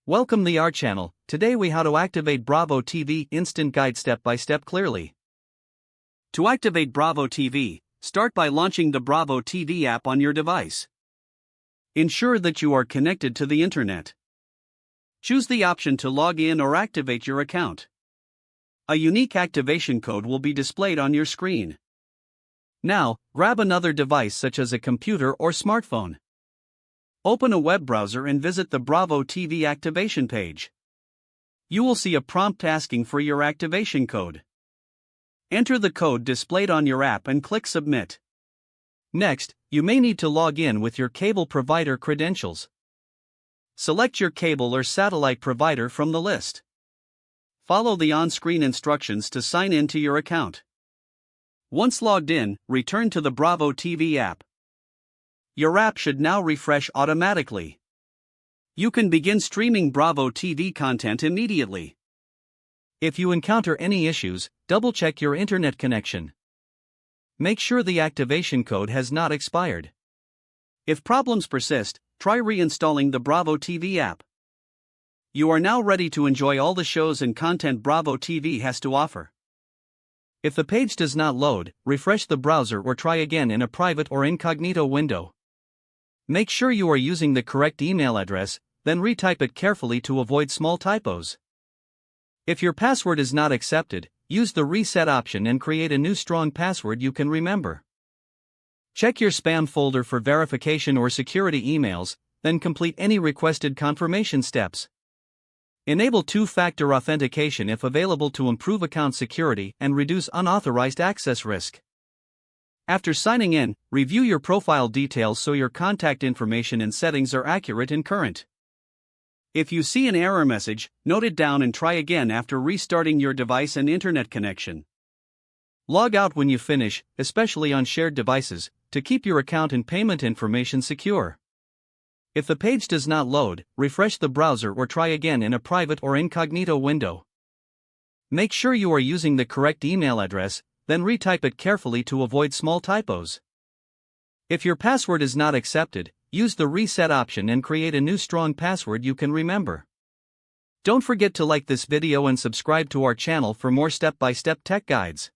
Welcome to our channel. Today we how to activate Bravo TV Instant Guide step by step clearly. To activate Bravo TV, start by launching the Bravo TV app on your device. Ensure that you are connected to the internet. Choose the option to log in or activate your account. A unique activation code will be displayed on your screen. Now, grab another device such as a computer or smartphone. Open a web browser and visit the Bravo TV activation page. You will see a prompt asking for your activation code. Enter the code displayed on your app and click Submit. Next, you may need to log in with your cable provider credentials. Select your cable or satellite provider from the list. Follow the on-screen instructions to sign in to your account. Once logged in, return to the Bravo TV app. Your app should now refresh automatically. You can begin streaming Bravo TV content immediately. If you encounter any issues, double-check your internet connection. Make sure the activation code has not expired. If problems persist, try reinstalling the Bravo TV app. You are now ready to enjoy all the shows and content Bravo TV has to offer. If the page does not load, refresh the browser or try again in a private or incognito window. Make sure you are using the correct email address, then retype it carefully to avoid small typos. If your password is not accepted, use the reset option and create a new strong password you can remember. Check your spam folder for verification or security emails, then complete any requested confirmation steps. Enable two-factor authentication if available to improve account security and reduce unauthorized access risk. After signing in, review your profile details so your contact information and settings are accurate and current. If you see an error message, note it down and try again after restarting your device and internet connection. Log out when you finish, especially on shared devices, to keep your account and payment information secure. If the page does not load, refresh the browser or try again in a private or incognito window. Make sure you are using the correct email address, then retype it carefully to avoid small typos. If your password is not accepted, use the reset option and create a new strong password you can remember. Don't forget to like this video and subscribe to our channel for more step-by-step tech guides.